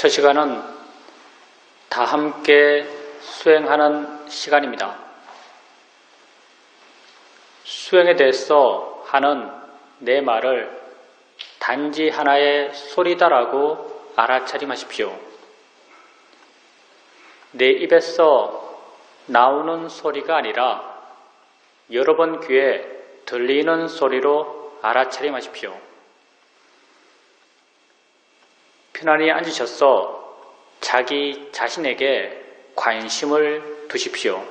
첫 시간은 다 함께 수행하는 시간입니다. 수행에 대해서 하는 내 말을 단지 하나의 소리다라고 알아차림하십시오. 내 입에서 나오는 소리가 아니라 여러분 귀에 들리는 소리로 알아차림하십시오. 편안히 앉으셔서 자기 자신에게 관심을 두십시오.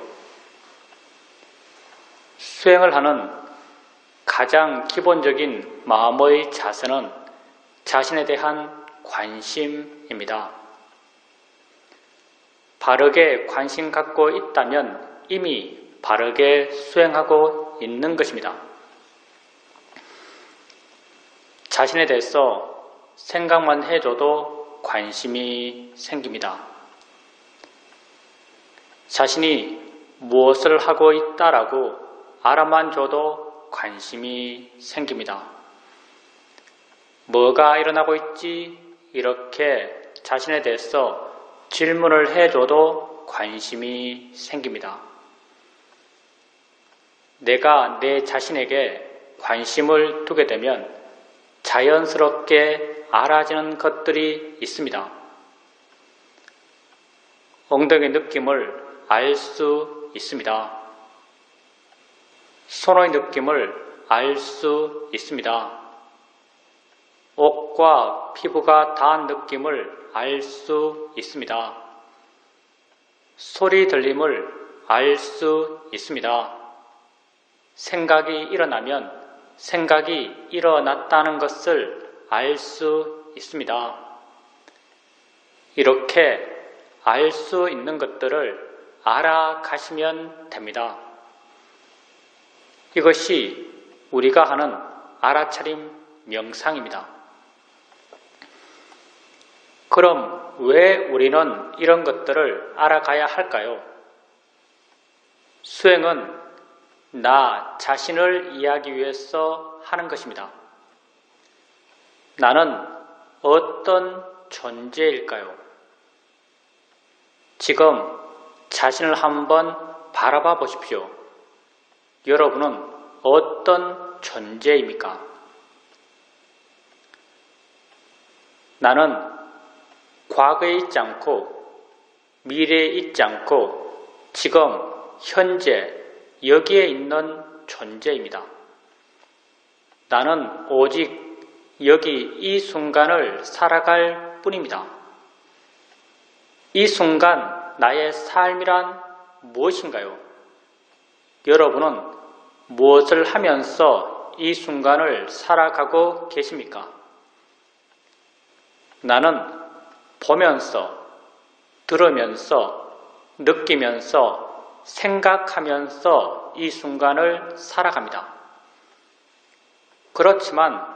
수행을 하는 가장 기본적인 마음의 자세는 자신에 대한 관심입니다. 바르게 관심 갖고 있다면 이미 바르게 수행하고 있는 것입니다. 자신에 대해서 생각만 해줘도 관심이 생깁니다. 자신이 무엇을 하고 있다라고 알아만 줘도 관심이 생깁니다. 뭐가 일어나고 있지? 이렇게 자신에 대해서 질문을 해줘도 관심이 생깁니다. 내가 내 자신에게 관심을 두게 되면 자연스럽게 알아지는 것들이 있습니다. 엉덩이 느낌을 알 수 있습니다. 손의 느낌을 알 수 있습니다. 옷과 피부가 닿은 느낌을 알 수 있습니다. 소리 들림을 알 수 있습니다. 생각이 일어나면 생각이 일어났다는 것을 알 수 있습니다. 이렇게 알 수 있는 것들을 알아가시면 됩니다. 이것이 우리가 하는 알아차림 명상입니다. 그럼 왜 우리는 이런 것들을 알아가야 할까요? 수행은 나 자신을 이해하기 위해서 하는 것입니다. 나는 어떤 존재일까요? 지금 자신을 한번 바라봐 보십시오. 여러분은 어떤 존재입니까? 나는 과거에 있지 않고 미래에 있지 않고 지금 현재 여기에 있는 존재입니다. 나는 오직 여기 이 순간을 살아갈 뿐입니다. 이 순간 나의 삶이란 무엇인가요? 여러분은 무엇을 하면서 이 순간을 살아가고 계십니까? 나는 보면서, 들으면서, 느끼면서, 생각하면서 이 순간을 살아갑니다. 그렇지만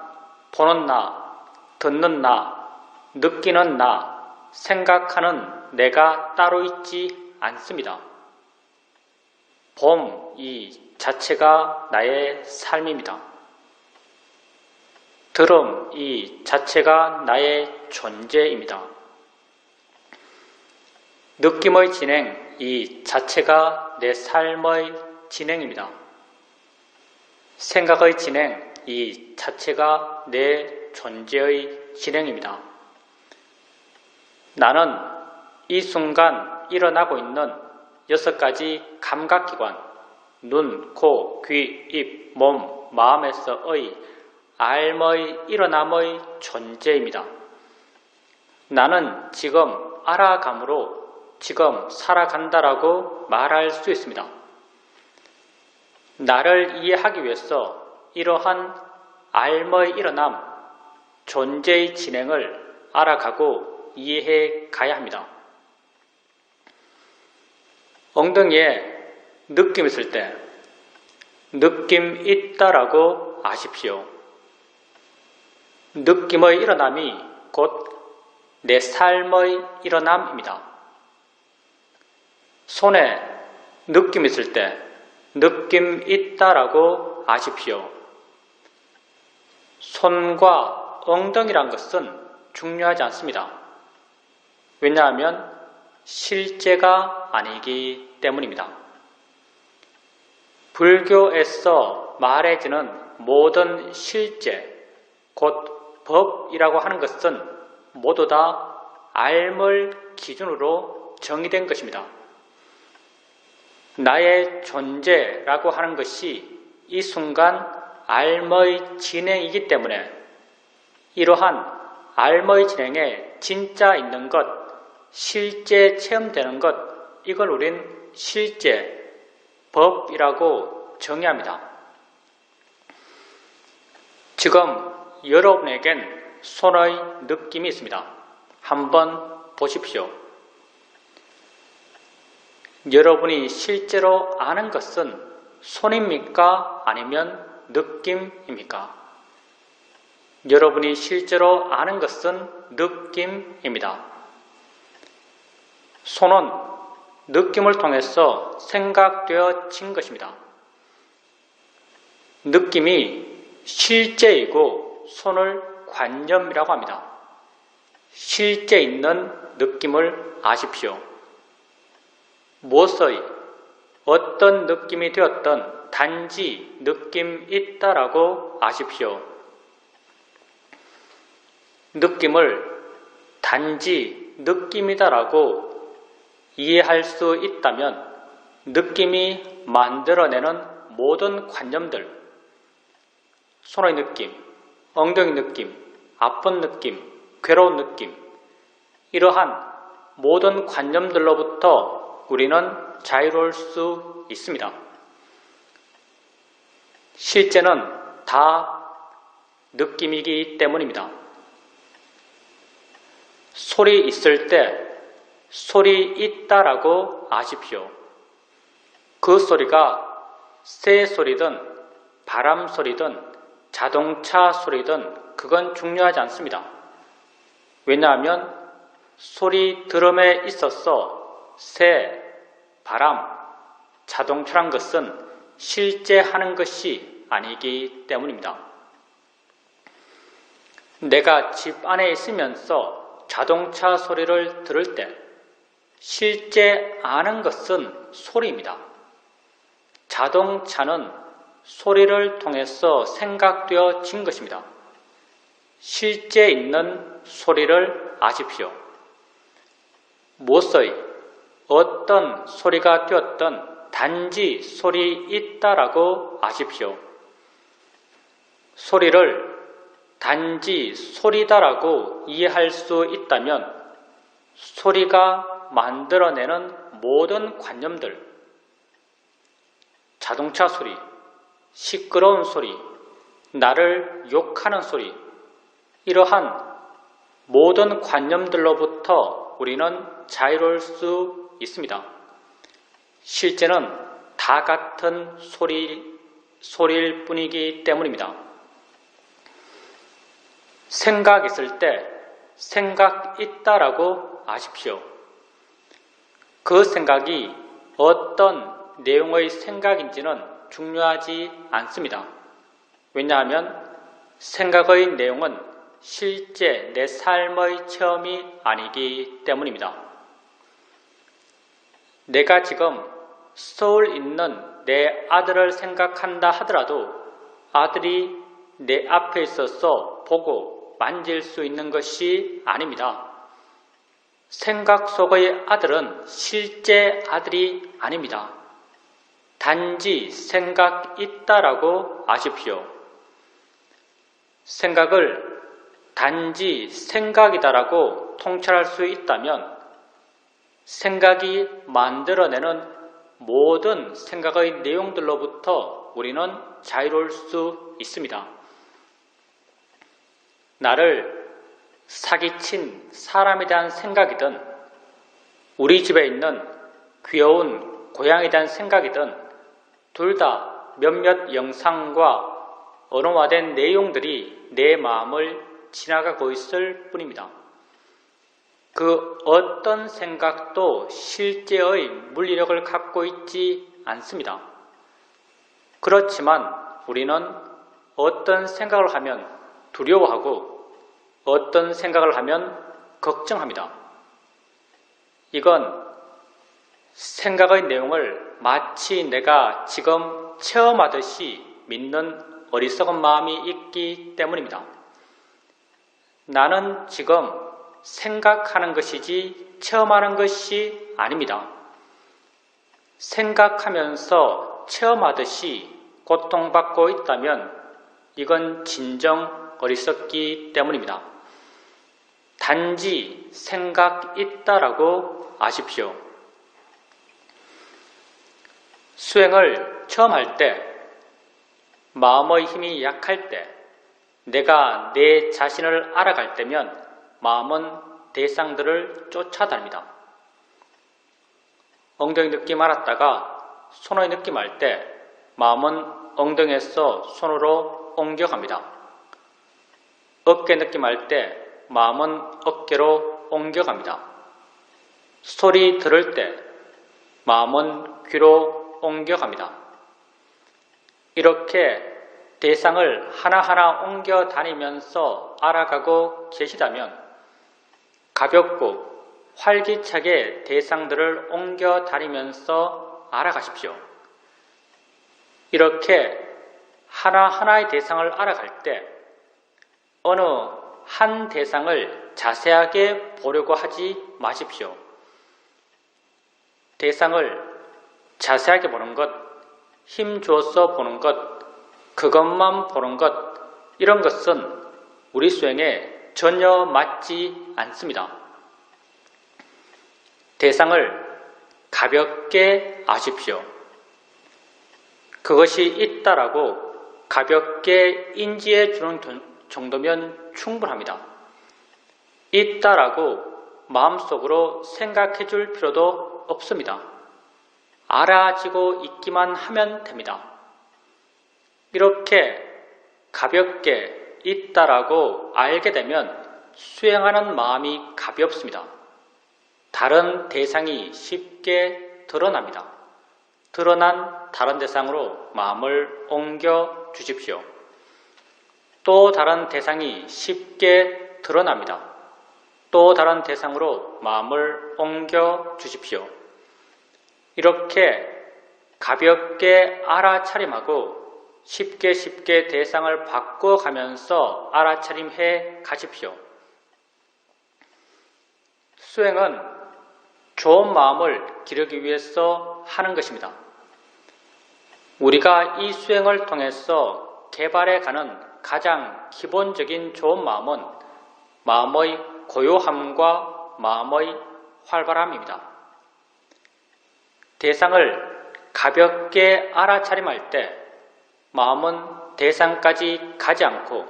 보는 나, 듣는 나, 느끼는 나, 생각하는 내가 따로 있지 않습니다. 봄 이 자체가 나의 삶입니다. 들음 이 자체가 나의 존재입니다. 느낌의 진행 이 자체가 내 삶의 진행입니다. 생각의 진행 이 자체가 내 존재의 진행입니다. 나는 이 순간 일어나고 있는 6가지 감각기관, 눈, 코, 귀, 입, 몸, 마음에서의 알의 일어남의 존재입니다. 나는 지금 알아감으로 지금 살아간다라고 말할 수 있습니다. 나를 이해하기 위해서 이러한 알의 일어남, 존재의 진행을 알아가고 이해해 가야 합니다. 엉덩이에 느낌 있을 때 느낌 있다라고 아십시오. 느낌의 일어남이 곧 내 삶의 일어남입니다. 손에 느낌 있을 때 느낌 있다라고 아십시오. 손과 엉덩이란 것은 중요하지 않습니다. 왜냐하면 실제가 아니기 때문입니다. 불교에서 말해지는 모든 실제, 곧 법이라고 하는 것은 모두 다 알물 기준으로 정의된 것입니다. 나의 존재라고 하는 것이 이 순간 알머의 진행이기 때문에 이러한 알머의 진행에 진짜 있는 것, 실제 체험되는 것, 이걸 우린 실제, 법이라고 정의합니다. 지금 여러분에겐 손의 느낌이 있습니다. 한번 보십시오. 여러분이 실제로 아는 것은 손입니까? 아니면 느낌입니까? 여러분이 실제로 아는 것은 느낌입니다. 손은 느낌을 통해서 생각되어진 것입니다. 느낌이 실제이고 손을 관념이라고 합니다. 실제 있는 느낌을 아십시오. 무엇의 어떤 느낌이 되었던 단지 느낌 있다라고 아십시오. 느낌을 단지 느낌이다라고 이해할 수 있다면 느낌이 만들어내는 모든 관념들, 손의 느낌, 엉덩이 느낌, 아픈 느낌, 괴로운 느낌, 이러한 모든 관념들로부터 우리는 자유로울 수 있습니다. 실제는 다 느낌이기 때문입니다. 소리 있을 때 소리 있다라고 아십시오. 그 소리가 새 소리든 바람 소리든 자동차 소리든 그건 중요하지 않습니다. 왜냐하면 소리 들음에 있어서 새, 바람, 자동차란 것은 실제 하는 것이 아니기 때문입니다. 내가 집 안에 있으면서 자동차 소리를 들을 때 실제 아는 것은 소리입니다. 자동차는 소리를 통해서 생각되어진 것입니다. 실제 있는 소리를 아십시오. 무엇의 어떤 소리가 되었던 단지 소리 있다라고 아십시오. 소리를 단지 소리다라고 이해할 수 있다면 소리가 만들어내는 모든 관념들, 자동차 소리, 시끄러운 소리, 나를 욕하는 소리, 이러한 모든 관념들로부터 우리는 자유로울 수 있습니다. 실제는 다 같은 소리일 뿐이기 때문입니다. 생각 있을 때 생각 있다라고 아십시오. 그 생각이 어떤 내용의 생각인지는 중요하지 않습니다. 왜냐하면 생각의 내용은 실제 내 삶의 체험이 아니기 때문입니다. 내가 지금 서울 있는 내 아들을 생각한다 하더라도 아들이 내 앞에 있어서 보고 만질 수 있는 것이 아닙니다. 생각 속의 아들은 실제 아들이 아닙니다. 단지 생각 있다라고 아십시오. 생각을 단지 생각이다라고 통찰할 수 있다면 생각이 만들어내는 모든 생각의 내용들로부터 우리는 자유로울 수 있습니다. 나를 사기친 사람에 대한 생각이든 우리 집에 있는 귀여운 고양이에 대한 생각이든 둘 다 몇몇 영상과 언어화된 내용들이 내 마음을 지나가고 있을 뿐입니다. 그 어떤 생각도 실제의 물리력을 갖고 있지 않습니다. 그렇지만 우리는 어떤 생각을 하면 두려워하고 어떤 생각을 하면 걱정합니다. 이건 생각의 내용을 마치 내가 지금 체험하듯이 믿는 어리석은 마음이 있기 때문입니다. 나는 지금 생각하는 것이지 체험하는 것이 아닙니다. 생각하면서 체험하듯이 고통받고 있다면 이건 진정 어리석기 때문입니다. 단지 생각 있다라고 아십시오. 수행을 처음 할 때, 마음의 힘이 약할 때, 내가 내 자신을 알아갈 때면 마음은 대상들을 쫓아다닙니다. 엉덩이 느낌 알았다가 손의 느낌 알 때 마음은 엉덩이에서 손으로 옮겨갑니다. 어깨 느낌 알 때 마음은 어깨로 옮겨갑니다. 소리 들을 때 마음은 귀로 옮겨갑니다. 이렇게 대상을 하나하나 옮겨 다니면서 알아가고 계시다면 가볍고 활기차게 대상들을 옮겨 다니면서 알아가십시오. 이렇게 하나하나의 대상을 알아갈 때 어느 한 대상을 자세하게 보려고 하지 마십시오. 대상을 자세하게 보는 것, 힘 주어서 보는 것, 그것만 보는 것, 이런 것은 우리 수행에 전혀 맞지 않습니다. 대상을 가볍게 아십시오. 그것이 있다라고 가볍게 인지해 주는 정도면 충분합니다. 있다라고 마음속으로 생각해 줄 필요도 없습니다. 알아지고 있기만 하면 됩니다. 이렇게 가볍게 있다라고 알게 되면 수행하는 마음이 가볍습니다. 다른 대상이 쉽게 드러납니다. 드러난 다른 대상으로 마음을 옮겨 주십시오. 또 다른 대상이 쉽게 드러납니다. 또 다른 대상으로 마음을 옮겨 주십시오. 이렇게 가볍게 알아차림하고 쉽게 대상을 바꿔가면서 알아차림해 가십시오. 수행은 좋은 마음을 기르기 위해서 하는 것입니다. 우리가 이 수행을 통해서 개발해가는 가장 기본적인 좋은 마음은 마음의 고요함과 마음의 활발함입니다. 대상을 가볍게 알아차림할 때 마음은 대상까지 가지 않고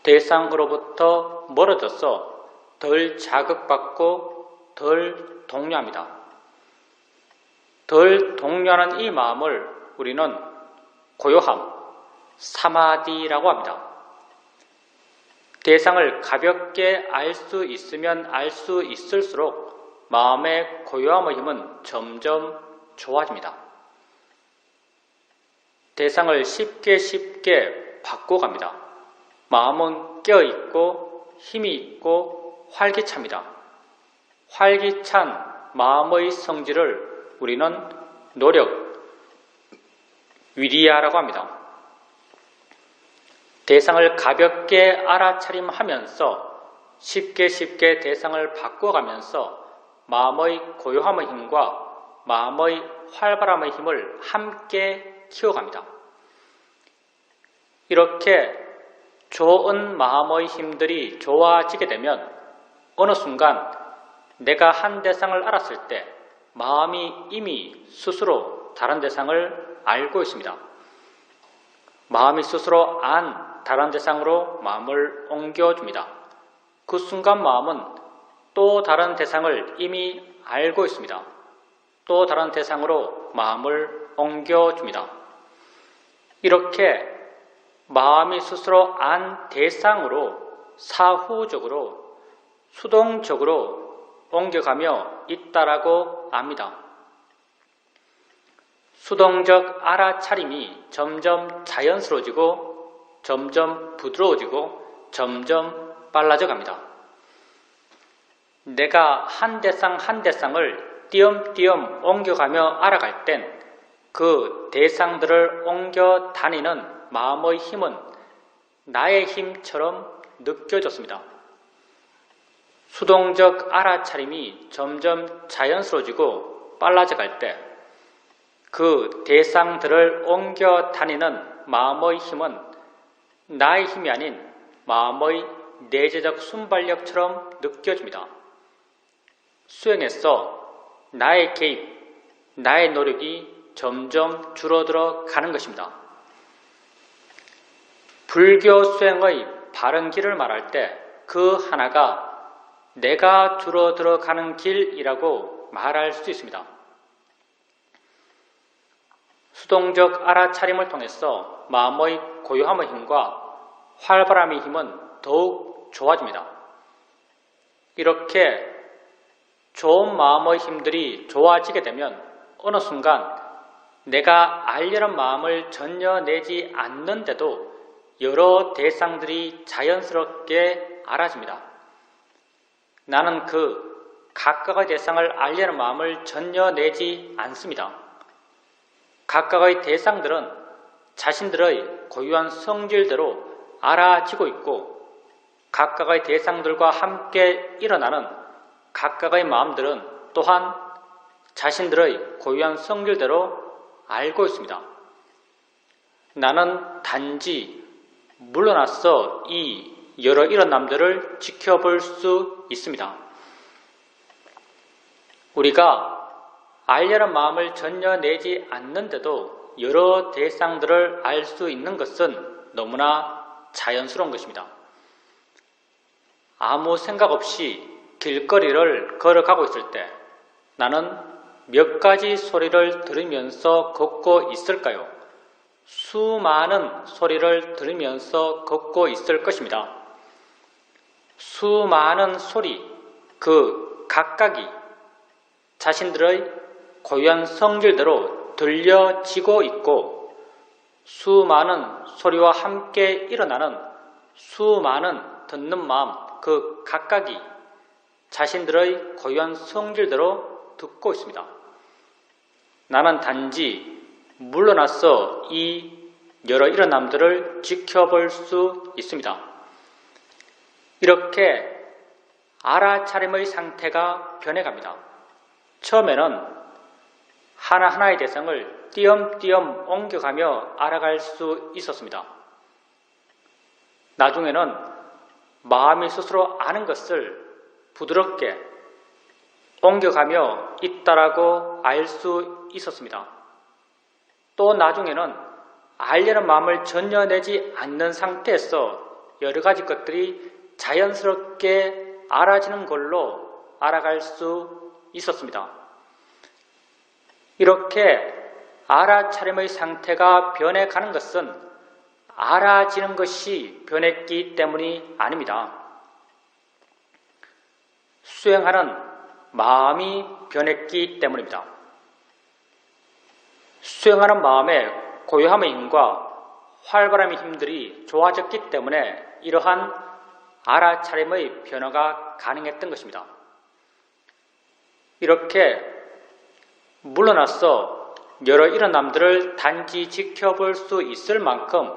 대상으로부터 멀어져서 덜 자극받고 덜 동요합니다. 덜 동요하는 이 마음을 우리는 고요함, 사마디라고 합니다. 대상을 가볍게 알 수 있으면 알 수 있을수록 마음의 고요함의 힘은 점점 좋아집니다. 대상을 쉽게 바꿔갑니다. 마음은 깨어있고 힘이 있고 활기찹니다. 활기찬 마음의 성질을 우리는 노력, 위리야라고 합니다. 대상을 가볍게 알아차림하면서 쉽게 대상을 바꿔가면서 마음의 고요함의 힘과 마음의 활발함의 힘을 함께 키워갑니다. 이렇게 좋은 마음의 힘들이 좋아지게 되면 어느 순간 내가 한 대상을 알았을 때 마음이 이미 스스로 다른 대상을 알고 있습니다. 마음이 스스로 안 다른 대상으로 마음을 옮겨줍니다. 그 순간 마음은 또 다른 대상을 이미 알고 있습니다. 또 다른 대상으로 마음을 옮겨줍니다. 이렇게 마음이 스스로 안 대상으로 사후적으로 수동적으로 옮겨가며 있다라고 압니다. 수동적 알아차림이 점점 자연스러워지고 점점 부드러워지고 점점 빨라져 갑니다. 내가 한 대상 한 대상을 띄엄띄엄 옮겨가며 알아갈 땐 그 대상들을 옮겨 다니는 마음의 힘은 나의 힘처럼 느껴졌습니다. 수동적 알아차림이 점점 자연스러워지고 빨라져 갈 때 그 대상들을 옮겨 다니는 마음의 힘은 나의 힘이 아닌 마음의 내재적 순발력처럼 느껴집니다. 수행에서 나의 개입, 나의 노력이 점점 줄어들어 가는 것입니다. 불교 수행의 바른 길을 말할 때 그 하나가 내가 줄어들어 가는 길이라고 말할 수 있습니다. 수동적 알아차림을 통해서 마음의 고요함의 힘과 활발함의 힘은 더욱 좋아집니다. 이렇게 좋은 마음의 힘들이 좋아지게 되면 어느 순간 내가 알려는 마음을 전혀 내지 않는데도 여러 대상들이 자연스럽게 알아집니다. 나는 그 각각의 대상을 알려는 마음을 전혀 내지 않습니다. 각각의 대상들은 자신들의 고유한 성질대로 알아지고 있고 각각의 대상들과 함께 일어나는 각각의 마음들은 또한 자신들의 고유한 성질대로 알고 있습니다. 나는 단지 물러나서 이 여러 일어남들을 지켜볼 수 있습니다. 우리가 알려는 마음을 전혀 내지 않는데도 여러 대상들을 알 수 있는 것은 너무나 자연스러운 것입니다. 아무 생각 없이 길거리를 걸어가고 있을 때 나는 몇 가지 소리를 들으면서 걷고 있을까요? 수많은 소리를 들으면서 걷고 있을 것입니다. 수많은 소리, 그 각각이 자신들의 고유한 성질대로 들려지고 있고 수많은 소리와 함께 일어나는 수많은 듣는 마음, 그 각각이 자신들의 고유한 성질대로 듣고 있습니다. 나는 단지 물러나서 이 여러 일어남들을 지켜볼 수 있습니다. 이렇게 알아차림의 상태가 변해갑니다. 처음에는 하나하나의 대상을 띄엄띄엄 옮겨가며 알아갈 수 있었습니다. 나중에는 마음이 스스로 아는 것을 부드럽게 옮겨가며 있다라고 알 수 있었습니다. 또 나중에는 알려는 마음을 전혀 내지 않는 상태에서 여러 가지 것들이 자연스럽게 알아지는 걸로 알아갈 수 있었습니다. 이렇게 알아차림의 상태가 변해가는 것은 알아지는 것이 변했기 때문이 아닙니다. 수행하는 마음이 변했기 때문입니다. 수행하는 마음의 고요함의 힘과 활발함의 힘들이 좋아졌기 때문에 이러한 알아차림의 변화가 가능했던 것입니다. 이렇게 물러나서 여러 일어남들을 단지 지켜볼 수 있을 만큼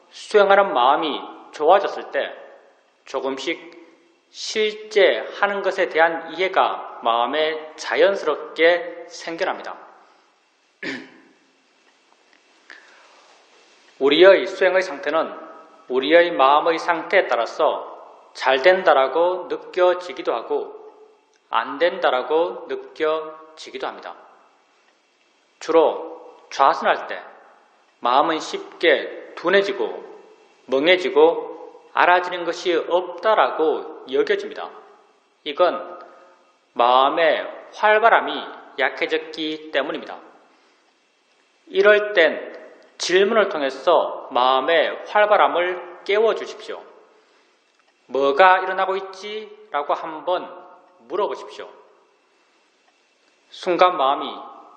수행하는 마음이 좋아졌을 때 조금씩 실제 하는 것에 대한 이해가 마음에 자연스럽게 생겨납니다. 우리의 수행의 상태는 우리의 마음의 상태에 따라서 잘 된다라고 느껴지기도 하고 안 된다라고 느껴지기도 합니다. 주로 좌선할 때 마음은 쉽게 둔해지고 멍해지고 알아지는 것이 없다라고 여겨집니다. 이건 마음의 활발함이 약해졌기 때문입니다. 이럴 땐 질문을 통해서 마음의 활발함을 깨워주십시오. 뭐가 일어나고 있지? 라고 한번 물어보십시오. 순간 마음이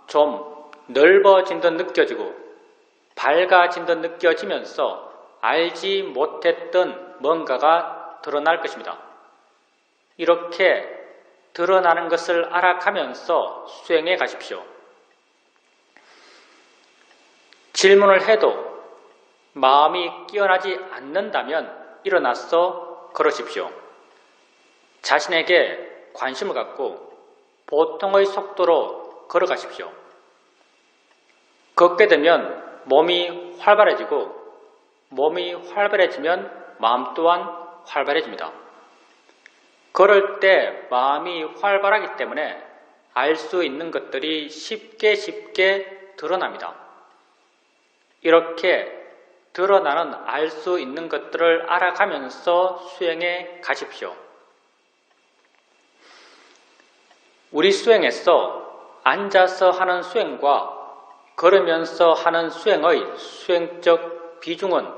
좀 넓어진 듯 느껴지고 밝아진 듯 느껴지면서 알지 못했던 뭔가가 드러날 것입니다. 이렇게 드러나는 것을 알아가면서 수행해 가십시오. 질문을 해도 마음이 깨어나지 않는다면 일어나서 걸으십시오. 자신에게 관심을 갖고 보통의 속도로 걸어가십시오. 걷게 되면 몸이 활발해지고 몸이 활발해지면 마음 또한 활발해집니다. 걸을 때 마음이 활발하기 때문에 알 수 있는 것들이 쉽게 드러납니다. 이렇게 드러나는 알 수 있는 것들을 알아가면서 수행해 가십시오. 우리 수행에서 앉아서 하는 수행과 걸으면서 하는 수행의 수행적 비중은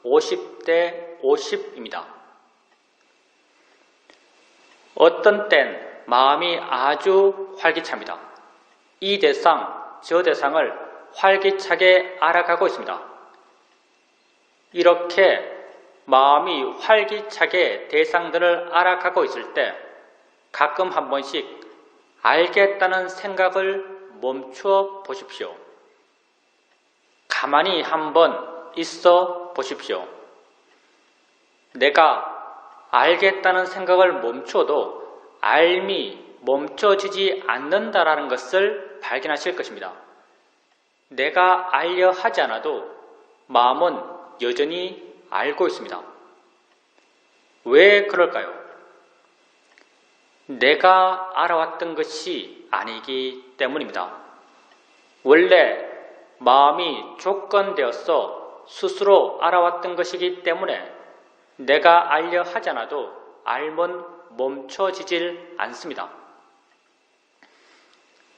50대 50입니다. 어떤 땐 마음이 아주 활기찹니다. 이 대상, 저 대상을 활기차게 알아가고 있습니다. 이렇게 마음이 활기차게 대상들을 알아가고 있을 때 가끔 한 번씩 알겠다는 생각을 멈추어 보십시오. 가만히 한번 있어 보십시오. 내가 알겠다는 생각을 멈춰도 알미 멈춰지지 않는다라는 것을 발견하실 것입니다. 내가 알려 하지 않아도 마음은 여전히 알고 있습니다. 왜 그럴까요? 내가 알아왔던 것이 아니기 때문입니다. 원래 마음이 조건되어서 스스로 알아왔던 것이기 때문에 내가 알려 하지 않아도 알면 멈춰지질 않습니다.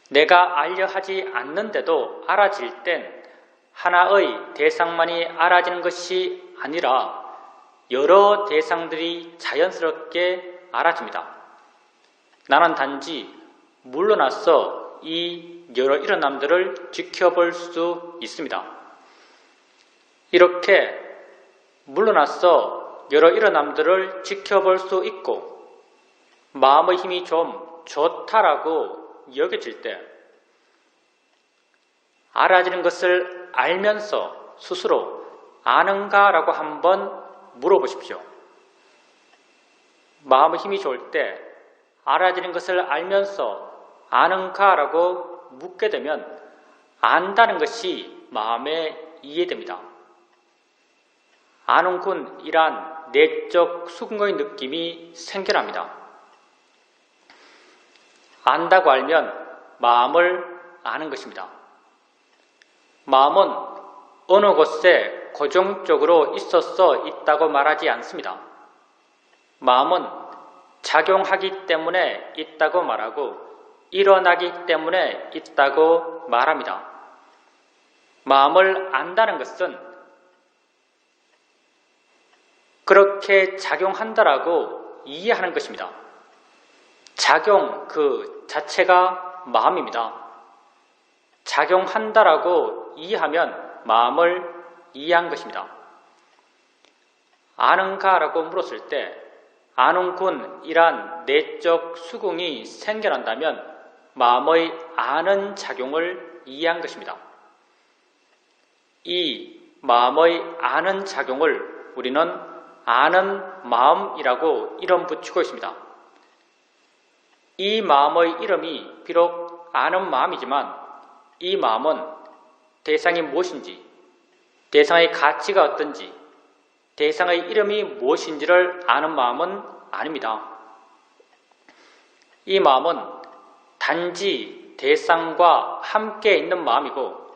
내가 알려 하지 않는데도 알아질 땐 하나의 대상만이 알아지는 것이 아니라 여러 대상들이 자연스럽게 알아집니다. 나는 단지 물러나서 이 여러 일어남들을 지켜볼 수 있습니다. 이렇게 물러나서 여러 일어남들을 지켜볼 수 있고 마음의 힘이 좀 좋다라고 여겨질 때 알아지는 것을 알면서 스스로 아는가라고 한번 물어보십시오. 마음의 힘이 좋을 때 알아지는 것을 알면서 아는가라고 묻게 되면 안다는 것이 마음에 이해됩니다. 아는군이란 내적 수긍의 느낌이 생겨납니다. 안다고 알면 마음을 아는 것입니다. 마음은 어느 곳에 고정적으로 있어서 있다고 말하지 않습니다. 마음은 작용하기 때문에 있다고 말하고 일어나기 때문에 있다고 말합니다. 마음을 안다는 것은 그렇게 작용한다라고 이해하는 것입니다. 작용 그 자체가 마음입니다. 작용한다라고 이해하면 마음을 이해한 것입니다. 아는가라고 물었을 때 아는군이란 내적 수긍이 생겨난다면 마음의 아는 작용을 이해한 것입니다. 이 마음의 아는 작용을 우리는 아는 마음이라고 이름 붙이고 있습니다. 이 마음의 이름이 비록 아는 마음이지만 이 마음은 대상이 무엇인지, 대상의 가치가 어떤지, 대상의 이름이 무엇인지를 아는 마음은 아닙니다. 이 마음은 단지 대상과 함께 있는 마음이고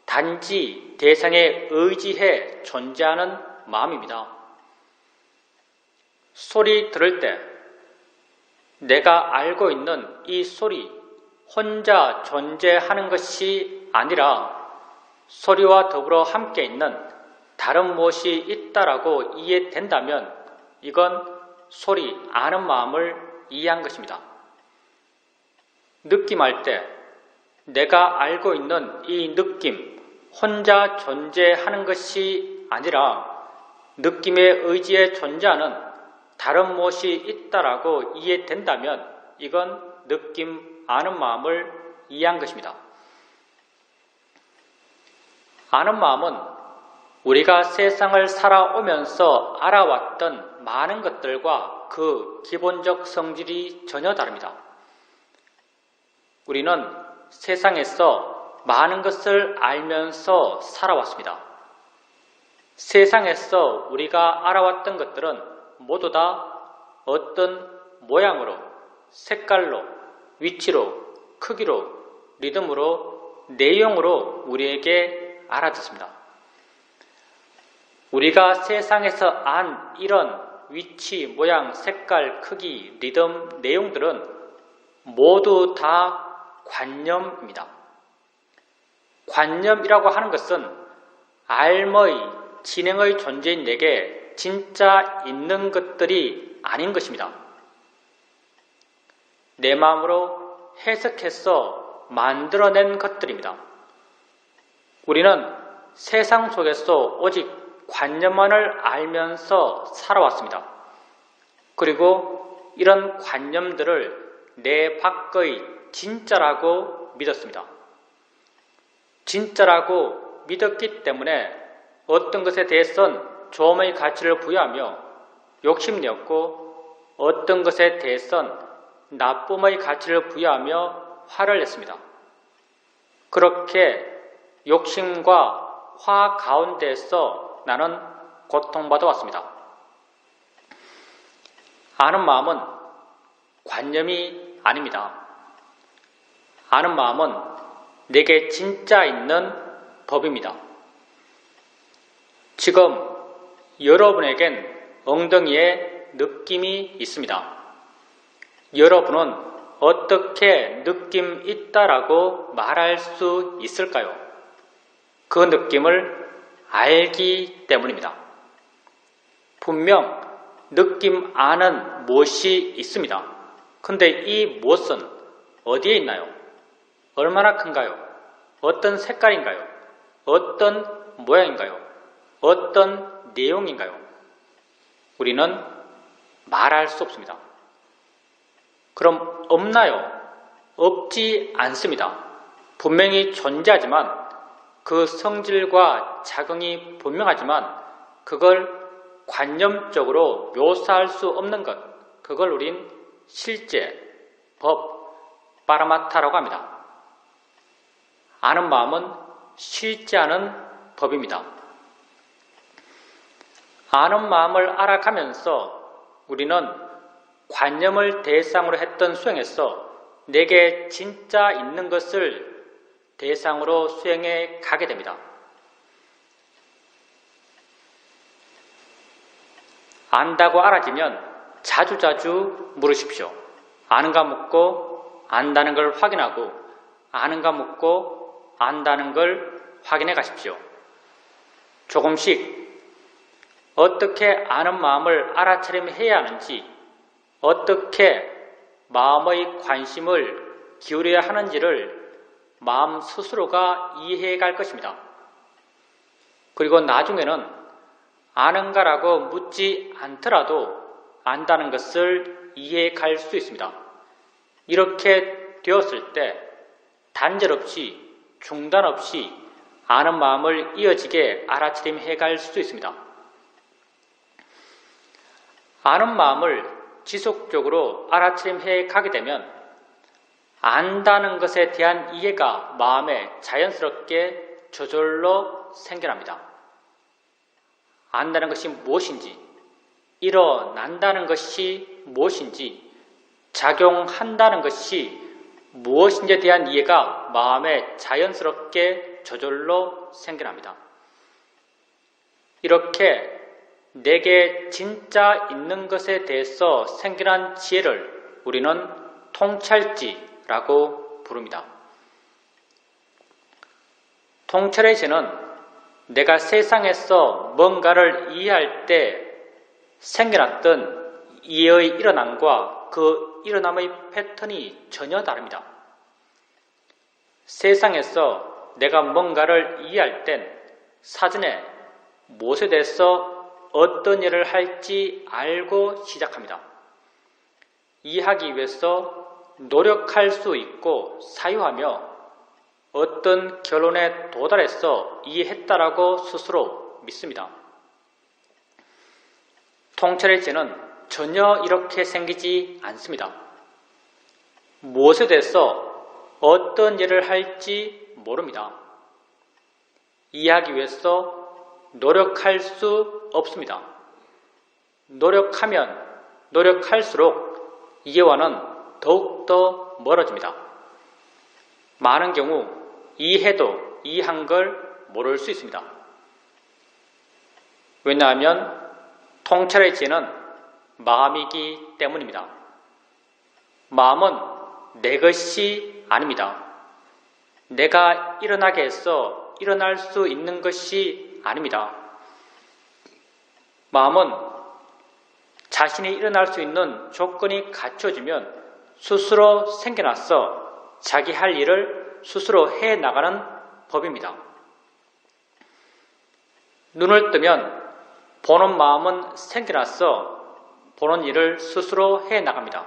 단지 대상에 의지해 존재하는 마음입니다. 소리 들을 때 내가 알고 있는 이 소리 혼자 존재하는 것이 아니라 소리와 더불어 함께 있는 다른 무엇이 있다라고 이해된다면 이건 소리 아는 마음을 이해한 것입니다. 느낌할 때 내가 알고 있는 이 느낌 혼자 존재하는 것이 아니라 느낌에 의지해 존재하는 다른 무엇이 있다라고 이해된다면 이건 느낌, 아는 마음을 이해한 것입니다. 아는 마음은 우리가 세상을 살아오면서 알아왔던 많은 것들과 그 기본적 성질이 전혀 다릅니다. 우리는 세상에서 많은 것을 알면서 살아왔습니다. 세상에서 우리가 알아왔던 것들은 모두 다 어떤 모양으로, 색깔로, 위치로, 크기로, 리듬으로, 내용으로 우리에게 알아졌습니다. 우리가 세상에서 안 이런 위치, 모양, 색깔, 크기, 리듬, 내용들은 모두 다 관념입니다. 관념이라고 하는 것은 알의, 진행의 존재인 내게 진짜 있는 것들이 아닌 것입니다. 내 마음으로 해석해서 만들어낸 것들입니다. 우리는 세상 속에서 오직 관념만을 알면서 살아왔습니다. 그리고 이런 관념들을 내 밖의 진짜라고 믿었습니다. 진짜라고 믿었기 때문에 어떤 것에 대해서는 조음의 가치를 부여하며 욕심내었고 어떤 것에 대해서는 나쁨의 가치를 부여하며 화를 냈습니다. 그렇게 욕심과 화 가운데에서 나는 고통받아 왔습니다. 아는 마음은 관념이 아닙니다. 아는 마음은 내게 진짜 있는 법입니다. 지금 여러분에겐 엉덩이에 느낌이 있습니다. 여러분은 어떻게 느낌 있다라고 말할 수 있을까요? 그 느낌을 알기 때문입니다. 분명 느낌 아는 무엇이 있습니다. 근데 이 무엇은 어디에 있나요? 얼마나 큰가요? 어떤 색깔인가요? 어떤 모양인가요? 어떤 내용인가요? 우리는 말할 수 없습니다. 그럼 없나요? 없지 않습니다. 분명히 존재하지만 그 성질과 작용이 분명하지만 그걸 관념적으로 묘사할 수 없는 것, 그걸 우린 실제, 법, 파라마타라고 합니다. 아는 마음은 실제하는 법입니다. 아는 마음을 알아가면서 우리는 관념을 대상으로 했던 수행에서 내게 진짜 있는 것을 대상으로 수행해 가게 됩니다. 안다고 알아지면 자주자주 물으십시오. 아는가 묻고 안다는 걸 확인하고 아는가 묻고 안다는 걸 확인해 가십시오. 조금씩 어떻게 아는 마음을 알아차림해야 하는지, 어떻게 마음의 관심을 기울여야 하는지를 마음 스스로가 이해해 갈 것입니다. 그리고 나중에는 아는가라고 묻지 않더라도 안다는 것을 이해해 갈 수 있습니다. 이렇게 되었을 때 단절 없이 중단 없이 아는 마음을 이어지게 알아차림해 갈 수 있습니다. 아는 마음을 지속적으로 알아차림해 가게 되면 안다는 것에 대한 이해가 마음에 자연스럽게 저절로 생겨납니다. 안다는 것이 무엇인지, 일어난다는 것이 무엇인지, 작용한다는 것이 무엇인지에 대한 이해가 마음에 자연스럽게 저절로 생겨납니다. 이렇게 내게 진짜 있는 것에 대해서 생겨난 지혜를 우리는 통찰지라고 부릅니다. 통찰의 지혜는 내가 세상에서 뭔가를 이해할 때 생겨났던 이해의 일어남과 그 일어남의 패턴이 전혀 다릅니다. 세상에서 내가 뭔가를 이해할 땐 사전에 무엇에 대해서 어떤 일을 할지 알고 시작합니다. 이해하기 위해서 노력할 수 있고 사유하며 어떤 결론에 도달해서 이해했다라고 스스로 믿습니다. 통찰의 지혜는 전혀 이렇게 생기지 않습니다. 무엇에 대해서 어떤 일을 할지 모릅니다. 이해하기 위해서 노력할 수 없습니다. 노력하면 노력할수록 이해와는 더욱더 멀어집니다. 많은 경우 이해도 이해한 걸 모를 수 있습니다. 왜냐하면 통찰의 지혜는 마음이기 때문입니다. 마음은 내 것이 아닙니다. 내가 일어나게 해서 일어날 수 있는 것이 아닙니다. 마음은 자신이 일어날 수 있는 조건이 갖춰지면 스스로 생겨나서 자기 할 일을 스스로 해나가는 법입니다. 눈을 뜨면 보는 마음은 생겨나서 보는 일을 스스로 해나갑니다.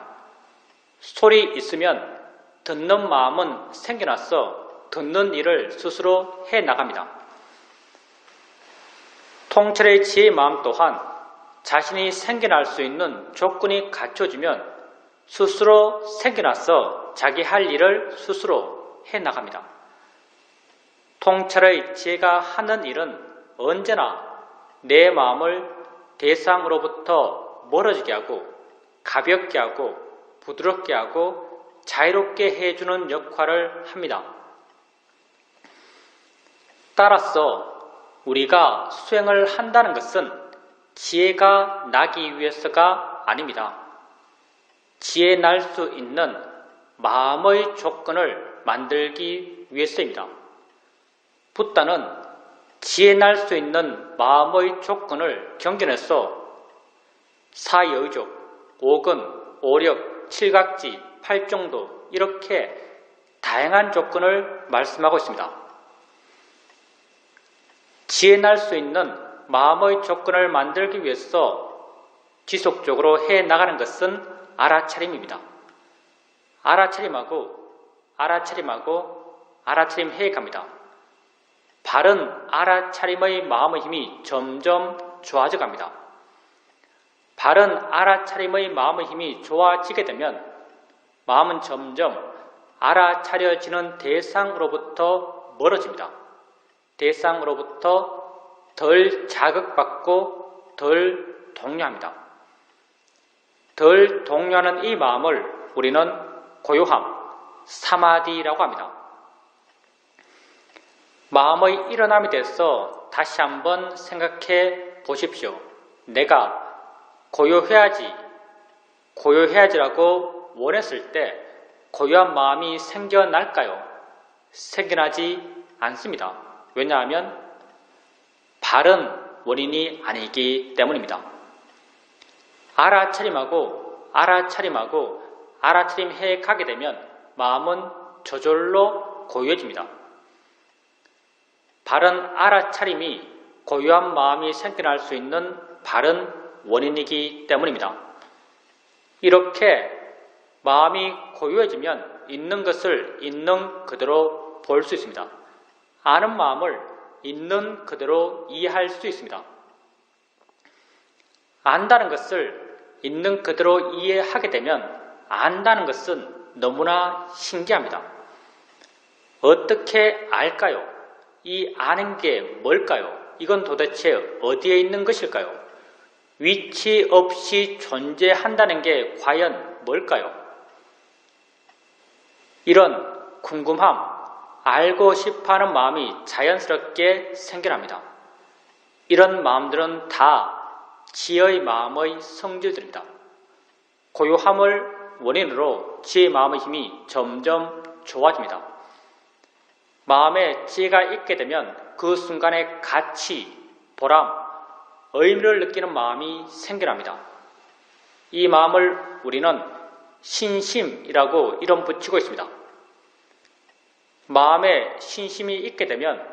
소리 있으면 듣는 마음은 생겨나서 듣는 일을 스스로 해나갑니다. 통찰의 지혜의 마음 또한 자신이 생겨날 수 있는 조건이 갖춰지면 스스로 생겨나서 자기 할 일을 스스로 해나갑니다. 통찰의 지혜가 하는 일은 언제나 내 마음을 대상으로부터 멀어지게 하고 가볍게 하고 부드럽게 하고 자유롭게 해주는 역할을 합니다. 따라서 우리가 수행을 한다는 것은 지혜가 나기 위해서가 아닙니다. 지혜 날 수 있는 마음의 조건을 만들기 위해서입니다. 붓다는 지혜 날 수 있는 마음의 조건을 경전해서 사여의족, 오근, 오력, 칠각지, 팔정도 이렇게 다양한 조건을 말씀하고 있습니다. 지혜 날 수 있는 마음의 조건을 만들기 위해서 지속적으로 해나가는 것은 알아차림입니다. 알아차림 해갑니다. 바른 알아차림의 마음의 힘이 점점 좋아져 갑니다. 바른 알아차림의 마음의 힘이 좋아지게 되면 마음은 점점 알아차려지는 대상으로부터 멀어집니다. 대상으로부터 덜 자극받고 덜 동요합니다. 덜 동요하는 이 마음을 우리는 고요함, 사마디라고 합니다. 마음의 일어남에 대해서 다시 한번 생각해 보십시오. 내가 고요해야지라고 원했을 때 고요한 마음이 생겨날까요? 생겨나지 않습니다. 왜냐하면 바른 원인이 아니기 때문입니다. 알아차림해 가게 되면 마음은 저절로 고요해집니다. 바른 알아차림이 고요한 마음이 생겨날 수 있는 바른 원인이기 때문입니다. 이렇게 마음이 고요해지면 있는 것을 있는 그대로 볼 수 있습니다. 아는 마음을 있는 그대로 이해할 수 있습니다. 안다는 것을 있는 그대로 이해하게 되면 안다는 것은 너무나 신기합니다. 어떻게 알까요? 이 아는 게 뭘까요? 이건 도대체 어디에 있는 것일까요? 위치 없이 존재한다는 게 과연 뭘까요? 이런 궁금함, 알고 싶어하는 마음이 자연스럽게 생겨납니다. 이런 마음들은 다 지혜의 마음의 성질들입니다. 고요함을 원인으로 지혜의 마음의 힘이 점점 좋아집니다. 마음에 지혜가 있게 되면 그 순간에 가치, 보람, 의미를 느끼는 마음이 생겨납니다. 이 마음을 우리는 신심이라고 이름 붙이고 있습니다. 마음에 신심이 있게 되면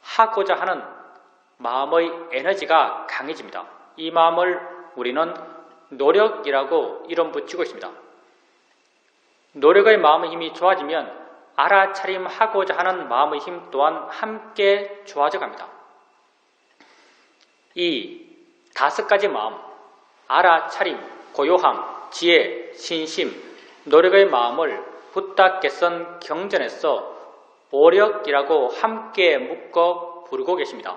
하고자 하는 마음의 에너지가 강해집니다. 이 마음을 우리는 노력이라고 이름 붙이고 있습니다. 노력의 마음의 힘이 좋아지면 알아차림하고자 하는 마음의 힘 또한 함께 좋아져 갑니다. 이 5가지 마음, 알아차림, 고요함, 지혜, 신심, 노력의 마음을 붓다 깨선 경전에서 오력이라고 함께 묶어 부르고 계십니다.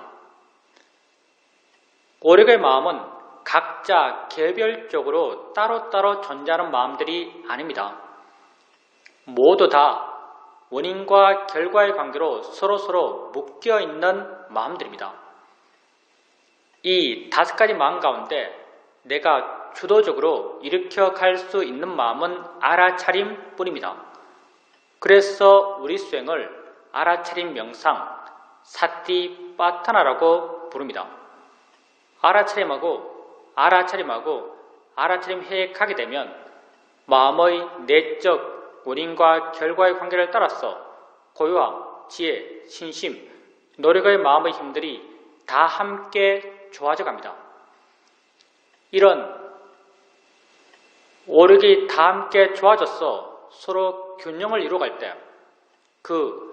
오력의 마음은 각자 개별적으로 따로따로 존재하는 마음들이 아닙니다. 모두 다 원인과 결과의 관계로 서로서로 묶여있는 마음들입니다. 이 5가지 마음 가운데 내가 주도적으로 일으켜 갈 수 있는 마음은 알아차림 뿐입니다. 그래서 우리 수행을 알아차림 명상, 사티파타나라고 부릅니다. 알아차림하고 알아차림 해액하게 되면 마음의 내적 원인과 결과의 관계를 따라서 고요함, 지혜, 신심, 노력의 마음의 힘들이 다 함께 좋아져 갑니다. 이런 오력이 다 함께 좋아져서 서로 균형을 이루어갈 때 그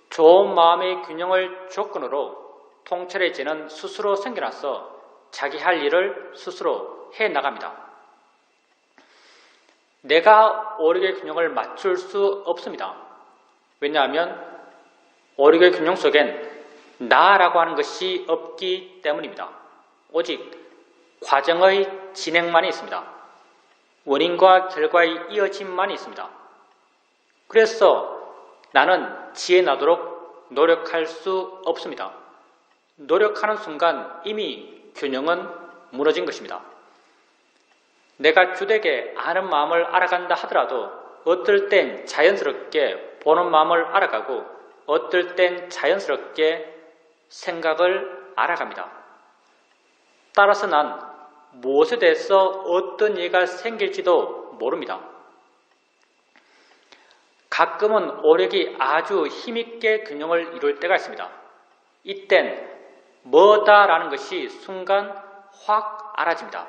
좋은 마음의 균형을 조건으로 통찰해지는 스스로 생겨나서 자기 할 일을 스스로 해나갑니다. 내가 오력의 균형을 맞출 수 없습니다. 왜냐하면 오력의 균형 속엔 나라고 하는 것이 없기 때문입니다. 오직 과정의 진행만이 있습니다. 원인과 결과의 이어짐만이 있습니다. 그래서 나는 지혜 나도록 노력할 수 없습니다. 노력하는 순간 이미 균형은 무너진 것입니다. 내가 주되게 아는 마음을 알아간다 하더라도 어떨 땐 자연스럽게 보는 마음을 알아가고 어떨 땐 자연스럽게 생각을 알아갑니다. 따라서 난 무엇에 대해서 어떤 이해가 생길지도 모릅니다. 가끔은 오력이 아주 힘있게 균형을 이룰 때가 있습니다. 이땐 뭐다라는 것이 순간 확 알아집니다.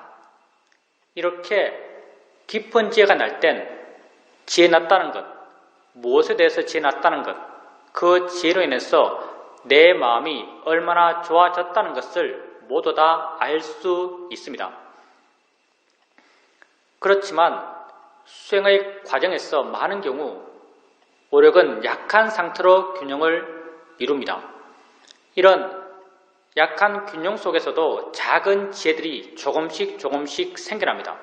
이렇게 깊은 지혜가 날 땐 지혜 났다는 것, 무엇에 대해서 지혜 났다는 것, 그 지혜로 인해서 내 마음이 얼마나 좋아졌다는 것을 모두 다 알 수 있습니다. 그렇지만 수행의 과정에서 많은 경우 오력은 약한 상태로 균형을 이룹니다. 이런 약한 균형 속에서도 작은 지혜들이 조금씩 생겨납니다.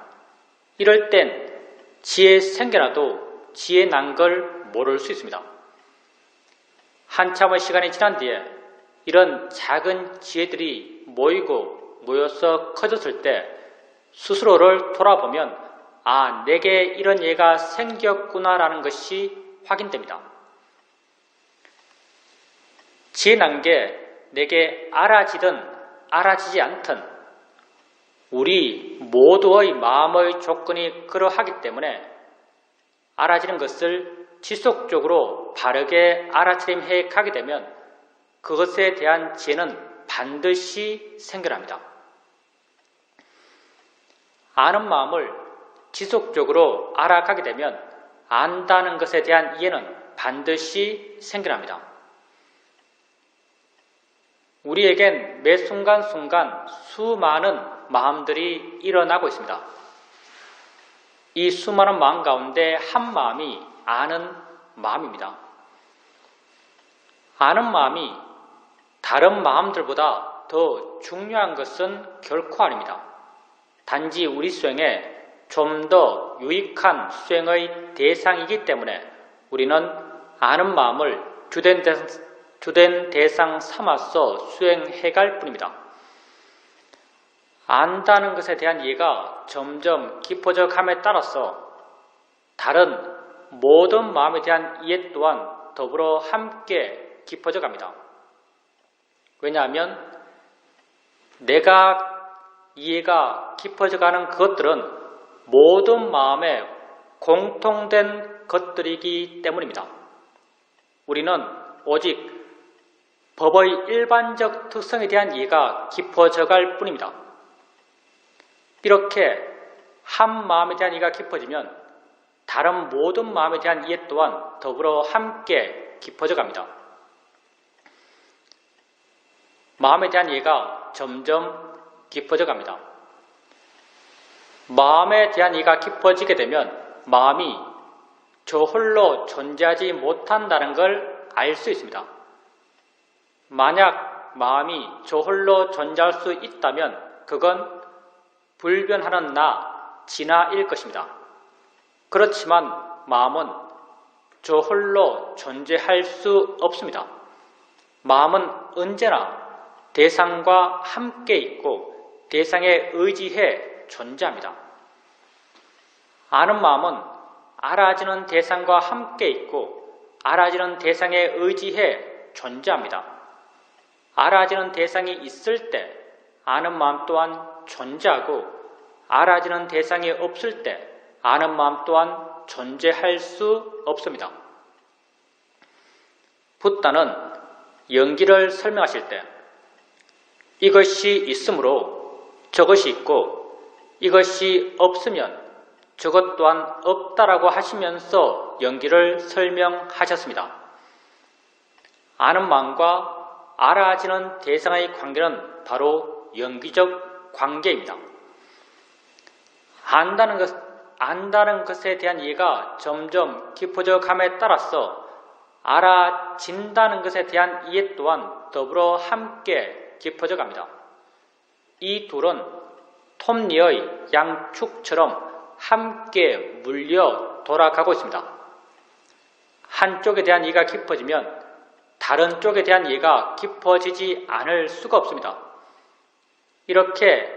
이럴 땐 지혜 생겨나도 지혜 난 걸 모를 수 있습니다. 한참의 시간이 지난 뒤에 이런 작은 지혜들이 모여서 커졌을 때 스스로를 돌아보면 아, 내게 이런 예가 생겼구나라는 것이 확인됩니다. 지혜 난 게 내게 알아지든 알아지지 않든 우리 모두의 마음의 조건이 그러하기 때문에 알아지는 것을 지속적으로 바르게 알아차림해 가게 되면 그것에 대한 지혜는 반드시 생겨납니다. 아는 마음을 지속적으로 알아가게 되면 안다는 것에 대한 이해는 반드시 생겨납니다. 우리에겐 매 순간순간 수많은 마음들이 일어나고 있습니다. 이 수많은 마음 가운데 한 마음이 아는 마음입니다. 아는 마음이 다른 마음들보다 더 중요한 것은 결코 아닙니다. 단지 우리 수행에 좀 더 유익한 수행의 대상이기 때문에 우리는 아는 마음을 주된 대상 삼아서 수행해갈 뿐입니다. 안다는 것에 대한 이해가 점점 깊어져 감에 따라서 다른 모든 마음에 대한 이해 또한 더불어 함께 깊어져 갑니다. 왜냐하면 내가 이해가 깊어져 가는 그것들은 모든 마음에 공통된 것들이기 때문입니다. 우리는 오직 법의 일반적 특성에 대한 이해가 깊어져 갈 뿐입니다. 이렇게 한 마음에 대한 이해가 깊어지면 다른 모든 마음에 대한 이해 또한 더불어 함께 깊어져 갑니다. 마음에 대한 이해가 점점 깊어져 갑니다. 마음에 대한 이해가 깊어지게 되면 마음이 저 홀로 존재하지 못한다는 걸 알 수 있습니다. 만약 마음이 저 홀로 존재할 수 있다면 그건 불변하는 나, 진화일 것입니다. 그렇지만 마음은 저 홀로 존재할 수 없습니다. 마음은 언제나 대상과 함께 있고 대상에 의지해 존재합니다. 아는 마음은 알아지는 대상과 함께 있고 알아지는 대상에 의지해 존재합니다. 알아지는 대상이 있을 때 아는 마음 또한 존재하고 알아지는 대상이 없을 때 아는 마음 또한 존재할 수 없습니다. 붓다는 연기를 설명하실 때 이것이 있으므로 저것이 있고 이것이 없으면 저것 또한 없다라고 하시면서 연기를 설명하셨습니다. 아는 마음과 알아지는 대상의 관계는 바로 연기적 관계입니다. 안다는 것에 대한 이해가 점점 깊어져 감에 따라서 알아진다는 것에 대한 이해 또한 더불어 함께 깊어져 갑니다. 이 둘은 톱니의 양축처럼 함께 물려 돌아가고 있습니다. 한쪽에 대한 이해가 깊어지면 다른 쪽에 대한 이해가 깊어지지 않을 수가 없습니다. 이렇게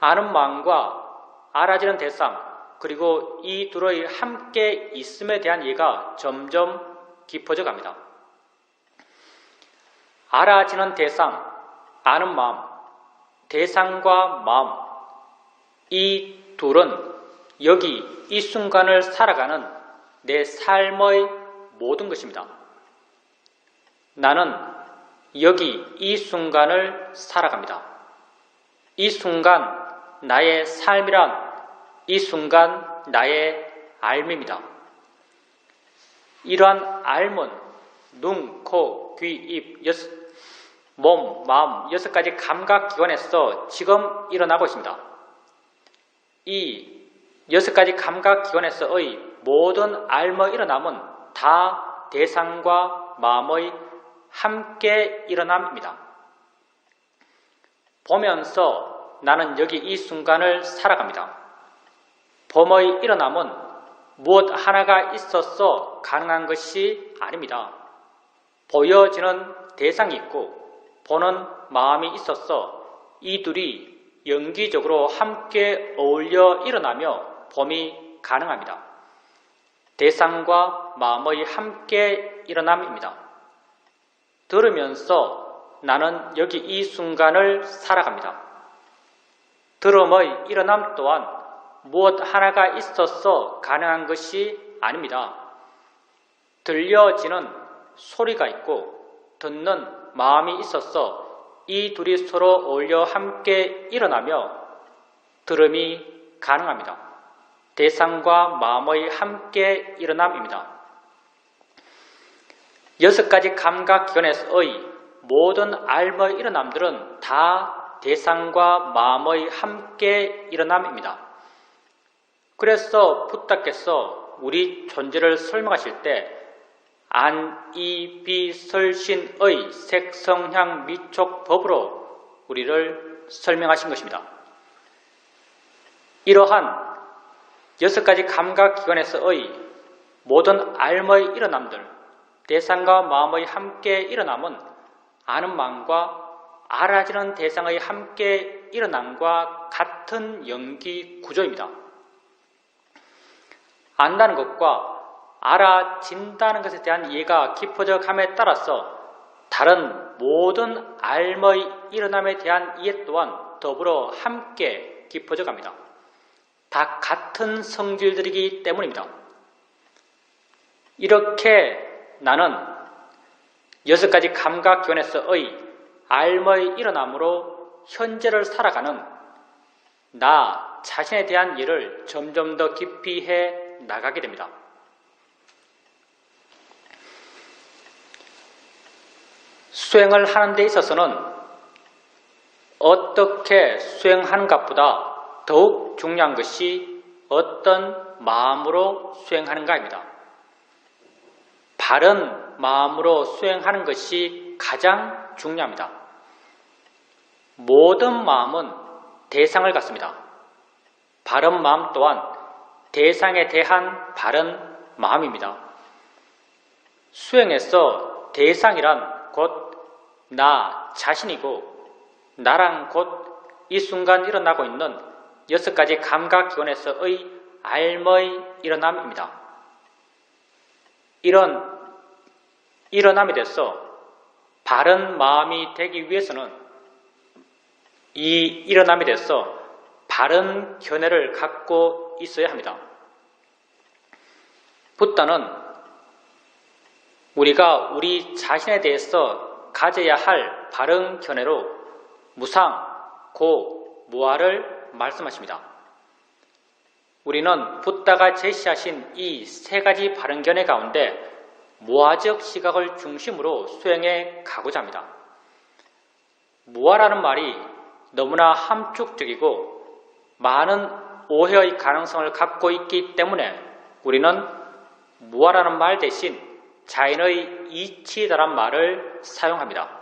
아는 마음과 알아지는 대상 그리고 이 둘의 함께 있음에 대한 이해가 점점 깊어져 갑니다. 알아지는 대상, 아는 마음, 대상과 마음 이 둘은 여기 이 순간을 살아가는 내 삶의 모든 것입니다. 나는 여기 이 순간을 살아갑니다. 이 순간 나의 삶이란 이 순간 나의 삶입니다. 이러한 삶은 눈, 코, 귀, 입, 몸, 마음 6가지 감각기관에서 지금 일어나고 있습니다. 이 6가지 감각기관에서의 모든 삶의 일어남은 다 대상과 마음의 함께 일어남입니다. 보면서 나는 여기 이 순간을 살아갑니다. 봄의 일어남은 무엇 하나가 있어서 가능한 것이 아닙니다. 보여지는 대상이 있고 보는 마음이 있어서 이 둘이 연기적으로 함께 어울려 일어나며 봄이 가능합니다. 대상과 마음의 함께 일어남입니다. 들으면서 나는 여기 이 순간을 살아갑니다. 들음의 일어남 또한 무엇 하나가 있어서 가능한 것이 아닙니다. 들려지는 소리가 있고 듣는 마음이 있어서 이 둘이 서로 어울려 함께 일어나며 들음이 가능합니다. 대상과 마음의 함께 일어남입니다. 6가지 감각기관에서의 모든 삶의 일어남들은 다 대상과 마음의 함께 일어남입니다. 그래서 붓다께서 우리 존재를 설명하실 때 안, 이, 비, 설, 신의 색성향, 미촉, 법으로 우리를 설명하신 것입니다. 이러한 6가지 감각기관에서의 모든 삶의 일어남들, 대상과 마음의 함께 일어남은 아는 마음과 알아지는 대상의 함께 일어남과 같은 연기 구조입니다. 안다는 것과 알아진다는 것에 대한 이해가 깊어져 감에 따라서 다른 모든 삶의 일어남에 대한 이해 또한 더불어 함께 깊어져 갑니다. 다 같은 성질들이기 때문입니다. 이렇게 나는 6가지 감각기관에서의 삶의 일어남으로 현재를 살아가는 나 자신에 대한 이해를 점점 더 깊이 해 나가게 됩니다. 수행을 하는 데 있어서는 어떻게 수행하는것보다 더욱 중요한 것이 어떤 마음으로 수행하는가입니다. 바른 마음으로 수행하는 것이 가장 중요합니다. 모든 마음은 대상을 갖습니다. 바른 마음 또한 대상에 대한 바른 마음입니다. 수행에서 대상이란 곧 나 자신이고 나랑 곧 이 순간 일어나고 있는 6가지 감각기관에서의 알머의 일어남입니다. 이런 일어남에 대해서 바른 마음이 되기 위해서는 이 일어남에 대해서 바른 견해를 갖고 있어야 합니다. 붓다는 우리가 우리 자신에 대해서 가져야 할 바른 견해로 무상, 고, 무아를 말씀하십니다. 우리는 붓다가 제시하신 이 3가지 바른 견해 가운데 무아적 시각을 중심으로 수행해 가고자 합니다. 무아라는 말이 너무나 함축적이고 많은 오해의 가능성을 갖고 있기 때문에 우리는 무아라는 말 대신 자연의 이치다란 말을 사용합니다.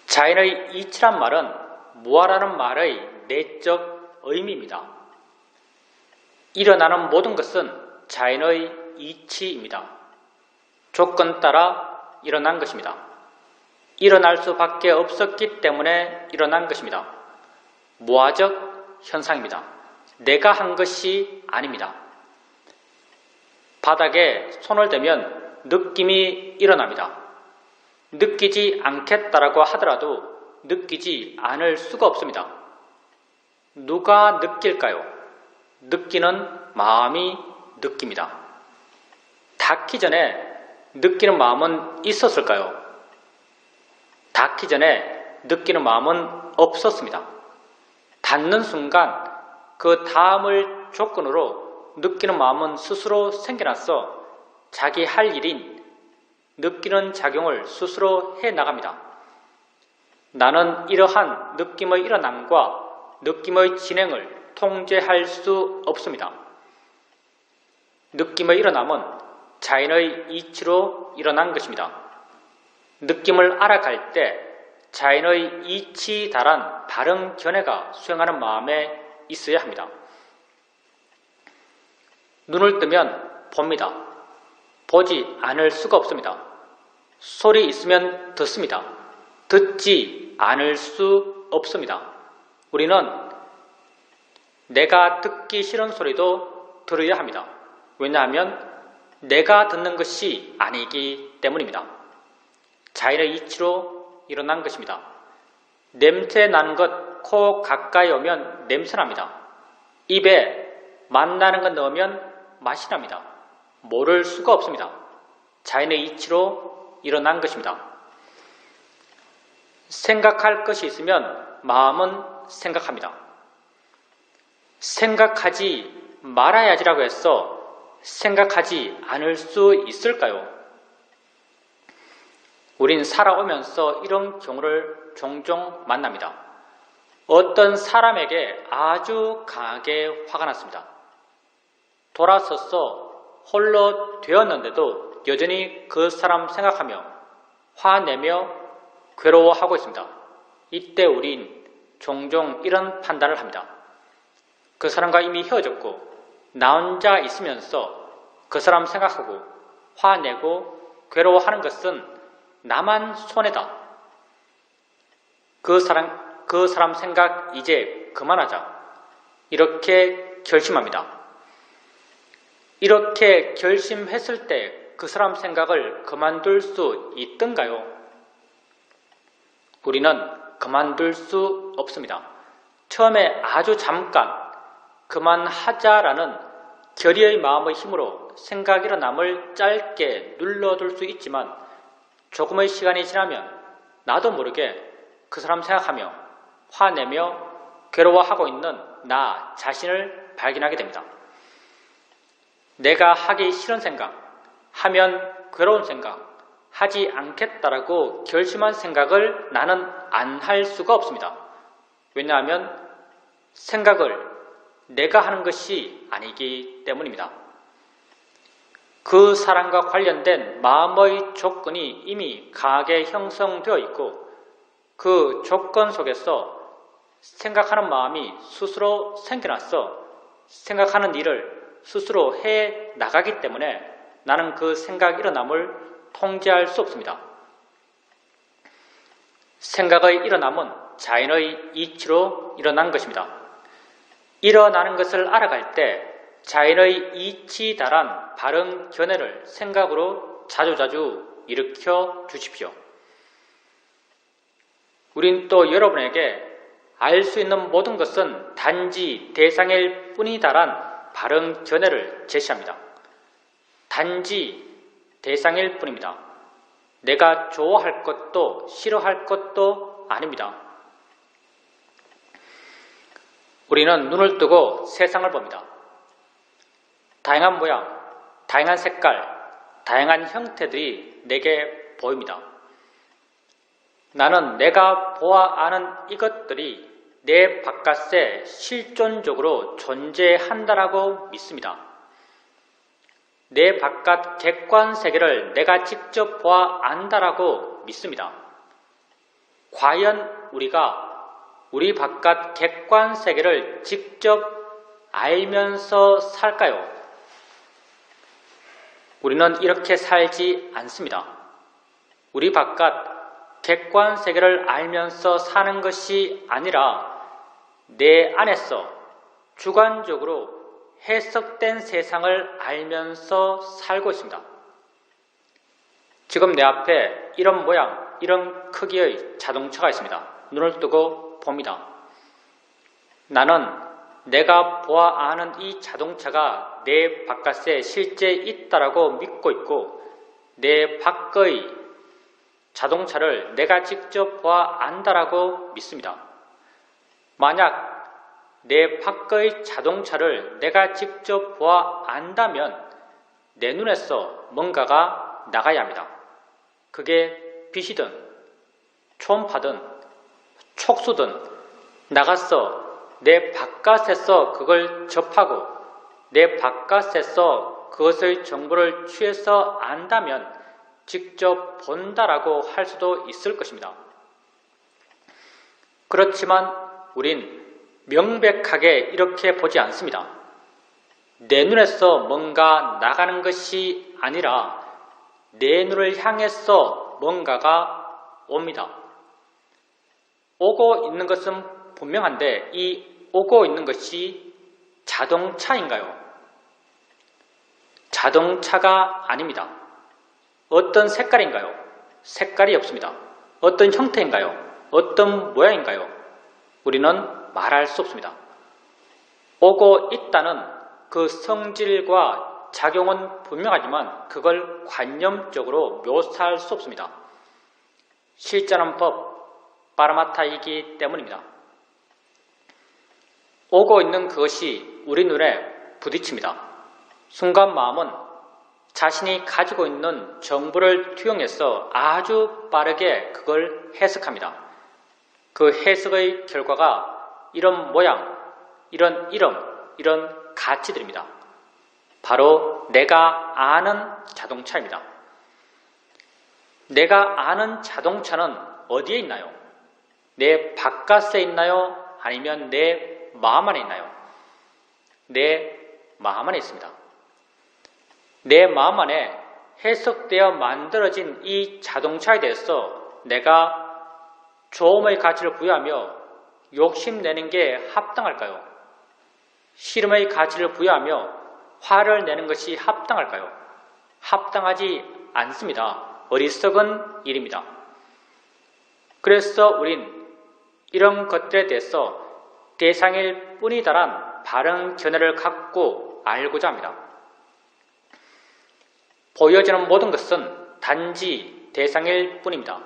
자연의 이치란 말은 무아라는 말의 내적 의미입니다. 일어나는 모든 것은 자연의 이치입니다. 조건 따라 일어난 것입니다. 일어날 수밖에 없었기 때문에 일어난 것입니다. 무아적 현상입니다. 내가 한 것이 아닙니다. 바닥에 손을 대면 느낌이 일어납니다. 느끼지 않겠다라고 하더라도 느끼지 않을 수가 없습니다. 누가 느낄까요? 느끼는 마음이 느낍니다. 닿기 전에 느끼는 마음은 있었을까요? 닿기 전에 느끼는 마음은 없었습니다. 닿는 순간 그 다음을 조건으로 느끼는 마음은 스스로 생겨나서 자기 할 일인 느끼는 작용을 스스로 해나갑니다. 나는 이러한 느낌의 일어남과 느낌의 진행을 통제할 수 없습니다. 느낌의 일어남은 자연의 이치로 일어난 것입니다. 느낌을 알아갈 때 자연의 이치 달한 바른 견해가 수행하는 마음에 있어야 합니다. 눈을 뜨면 봅니다. 보지 않을 수가 없습니다. 소리 있으면 듣습니다. 듣지 않을 수 없습니다. 우리는 내가 듣기 싫은 소리도 들어야 합니다. 왜냐하면 내가 듣는 것이 아니기 때문입니다. 자연의 이치로 일어난 것입니다. 냄새 나는 것 코 가까이 오면 냄새 납니다. 입에 맛나는 것 넣으면 맛이 납니다. 모를 수가 없습니다. 자연의 이치로 일어난 것입니다. 생각할 것이 있으면 마음은 생각합니다. 생각하지 말아야지라고 해서 생각하지 않을 수 있을까요? 우린 살아오면서 이런 경우를 종종 만납니다. 어떤 사람에게 아주 강하게 화가 났습니다. 돌아서서 홀로 되었는데도 여전히 그 사람 생각하며 화내며 괴로워하고 있습니다. 이때 우린 종종 이런 판단을 합니다. 그 사람과 이미 헤어졌고 나 혼자 있으면서 그 사람 생각하고 화내고 괴로워하는 것은 나만 손해다. 그 사람 생각 이제 그만하자. 이렇게 결심합니다. 이렇게 결심했을 때 그 사람 생각을 그만둘 수 있던가요? 우리는 그만둘 수 없습니다. 처음에 아주 잠깐 그만하자라는 결의의 마음의 힘으로 생각 일어남을 짧게 눌러둘 수 있지만 조금의 시간이 지나면 나도 모르게 그 사람 생각하며 화내며 괴로워하고 있는 나 자신을 발견하게 됩니다. 내가 하기 싫은 생각, 하면 괴로운 생각, 하지 않겠다라고 결심한 생각을 나는 안 할 수가 없습니다. 왜냐하면 생각을 내가 하는 것이 아니기 때문입니다. 그 사람과 관련된 마음의 조건이 이미 강하게 형성되어 있고 그 조건 속에서 생각하는 마음이 스스로 생겨나서 생각하는 일을 스스로 해 나가기 때문에 나는 그 생각 일어남을 통제할 수 없습니다. 생각의 일어남은 자연의 이치로 일어난 것입니다. 일어나는 것을 알아갈 때 자연의 이치에 달한 바른 견해를 생각으로 자주자주 일으켜 주십시오. 우린 또 여러분에게 알 수 있는 모든 것은 단지 대상일 뿐이다란 바른 견해를 제시합니다. 단지 대상일 뿐입니다. 내가 좋아할 것도 싫어할 것도 아닙니다. 우리는 눈을 뜨고 세상을 봅니다. 다양한 모양, 다양한 색깔, 다양한 형태들이 내게 보입니다. 나는 내가 보아 아는 이것들이 내 바깥에 실존적으로 존재한다라고 믿습니다. 내 바깥 객관 세계를 내가 직접 보아 안다라고 믿습니다. 과연 우리가 우리 바깥 객관 세계를 직접 알면서 살까요? 우리는 이렇게 살지 않습니다. 우리 바깥 객관 세계를 알면서 사는 것이 아니라 내 안에서 주관적으로 해석된 세상을 알면서 살고 있습니다. 지금 내 앞에 이런 모양, 이런 크기의 자동차가 있습니다. 눈을 뜨고 봅니다. 나는 내가 보아 아는 이 자동차가 내 바깥에 실제 있다라고 믿고 있고 내 밖의 자동차를 내가 직접 보아 안다라고 믿습니다. 만약 내 밖의 자동차를 내가 직접 보아 안다면 내 눈에서 뭔가가 나가야 합니다. 그게 빛이든 초음파든 촉수든 나가서 내 바깥에서 그걸 접하고 내 바깥에서 그것의 정보를 취해서 안다면 직접 본다라고 할 수도 있을 것입니다. 그렇지만 우린 명백하게 이렇게 보지 않습니다. 내 눈에서 뭔가 나가는 것이 아니라 내 눈을 향해서 뭔가가 옵니다. 오고 있는 것은 분명한데 이 오고 있는 것이 자동차인가요? 자동차가 아닙니다. 어떤 색깔인가요? 색깔이 없습니다. 어떤 형태인가요? 어떤 모양인가요? 우리는 말할 수 없습니다. 오고 있다는 그 성질과 작용은 분명하지만 그걸 관념적으로 묘사할 수 없습니다. 실제는 법, 파라마타이기 때문입니다. 오고 있는 그것이 우리 눈에 부딪힙니다. 순간 마음은 자신이 가지고 있는 정보를 투영해서 아주 빠르게 그걸 해석합니다. 그 해석의 결과가 이런 모양, 이런 이름, 이런 가치들입니다. 바로 내가 아는 자동차입니다. 내가 아는 자동차는 어디에 있나요? 내 바깥에 있나요? 아니면 내 마음 안에 있나요? 내 마음 안에 있습니다. 내 마음 안에 해석되어 만들어진 이 자동차에 대해서 내가 조음의 가치를 부여하며 욕심내는 게 합당할까요? 싫음의 가치를 부여하며 화를 내는 것이 합당할까요? 합당하지 않습니다. 어리석은 일입니다. 그래서 우린 이런 것들에 대해서 대상일 뿐이다란 바른 견해를 갖고 알고자 합니다. 보여지는 모든 것은 단지 대상일 뿐입니다.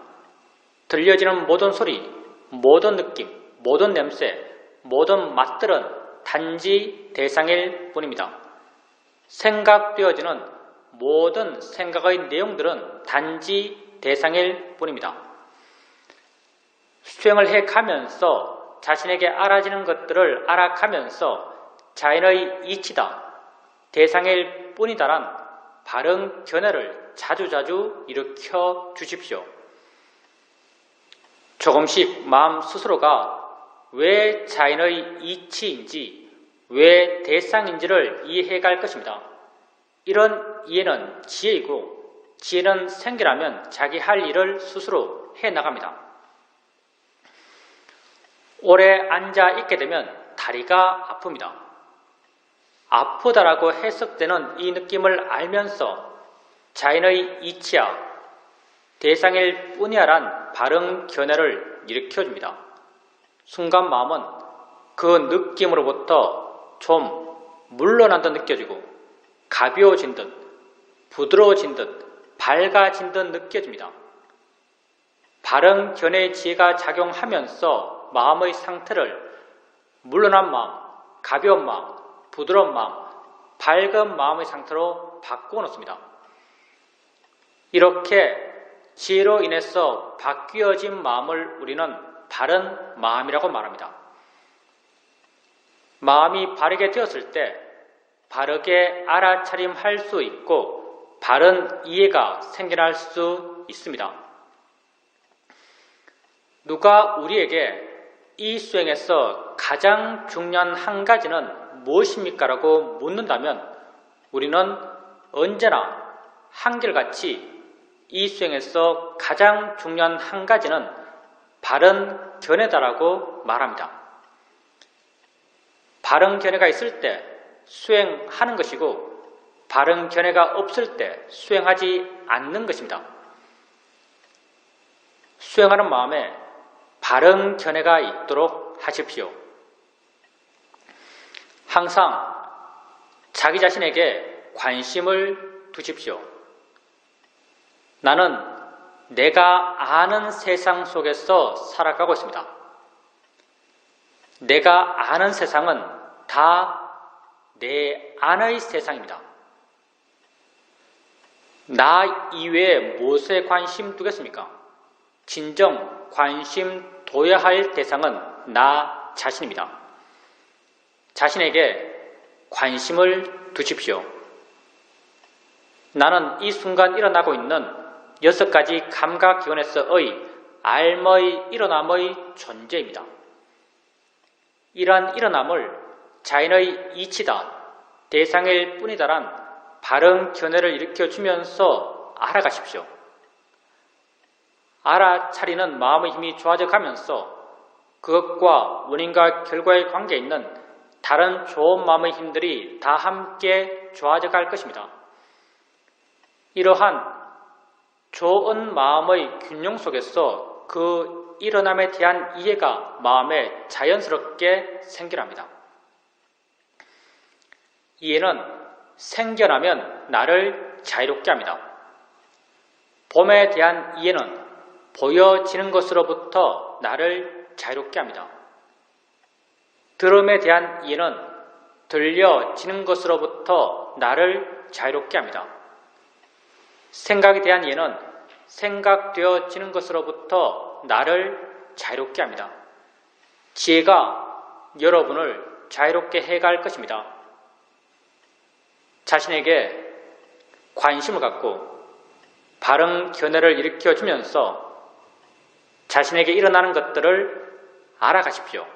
들려지는 모든 소리, 모든 느낌, 모든 냄새, 모든 맛들은 단지 대상일 뿐입니다. 생각되어지는 모든 생각의 내용들은 단지 대상일 뿐입니다. 수행을 해가면서 자신에게 알아지는 것들을 알아가면서 자연의 이치다, 대상일 뿐이다란 바른 견해를 자주자주 일으켜 주십시오. 조금씩 마음 스스로가 왜 자연의 이치인지, 왜 대상인지를 이해해 갈 것입니다. 이런 이해는 지혜이고, 지혜는 생겨나면 자기 할 일을 스스로 해 나갑니다. 오래 앉아 있게 되면 다리가 아픕니다. 아프다라고 해석되는 이 느낌을 알면서 자연의 이치야, 대상일 뿐이야란 바른 견해를 일으켜줍니다. 순간 마음은 그 느낌으로부터 좀 물러난 듯 느껴지고 가벼워진 듯, 부드러워진 듯, 밝아진 듯 느껴집니다. 바른 견해의 지혜가 작용하면서 마음의 상태를 물러난 마음, 가벼운 마음, 부드러운 마음, 밝은 마음의 상태로 바꾸어 놓습니다. 이렇게 지혜로 인해서 바뀌어진 마음을 우리는 바른 마음이라고 말합니다. 마음이 바르게 되었을 때 바르게 알아차림할 수 있고 바른 이해가 생겨날 수 있습니다. 누가 우리에게 이 수행에서 가장 중요한 한 가지는 무엇입니까? 라고 묻는다면 우리는 언제나 한결같이 이 수행에서 가장 중요한 한 가지는 바른 견해다라고 말합니다. 바른 견해가 있을 때 수행하는 것이고 바른 견해가 없을 때 수행하지 않는 것입니다. 수행하는 마음에 바른 견해가 있도록 하십시오. 항상 자기 자신에게 관심을 두십시오. 나는 내가 아는 세상 속에서 살아가고 있습니다. 내가 아는 세상은 다 내 안의 세상입니다. 나 이외에 무엇에 관심 두겠습니까? 진정 관심 둬야 할 대상은 나 자신입니다. 자신에게 관심을 두십시오. 나는 이 순간 일어나고 있는 6가지 감각기관에서의 알머의 일어남의 존재입니다. 이러한 일어남을 자연의 이치다, 대상일 뿐이다란 바른 견해를 일으켜주면서 알아가십시오. 알아차리는 마음의 힘이 좋아져 가면서 그것과 원인과 결과의 관계에 있는 다른 좋은 마음의 힘들이 다 함께 좋아져 갈 것입니다. 이러한 좋은 마음의 균형 속에서 그 일어남에 대한 이해가 마음에 자연스럽게 생겨납니다. 이해는 생겨나면 나를 자유롭게 합니다. 봄에 대한 이해는 보여지는 것으로부터 나를 자유롭게 합니다. 들음에 대한 이해는 들려지는 것으로부터 나를 자유롭게 합니다. 생각에 대한 이해는 생각되어지는 것으로부터 나를 자유롭게 합니다. 지혜가 여러분을 자유롭게 해갈 것입니다. 자신에게 관심을 갖고 바른 견해를 일으켜주면서 자신에게 일어나는 것들을 알아가십시오.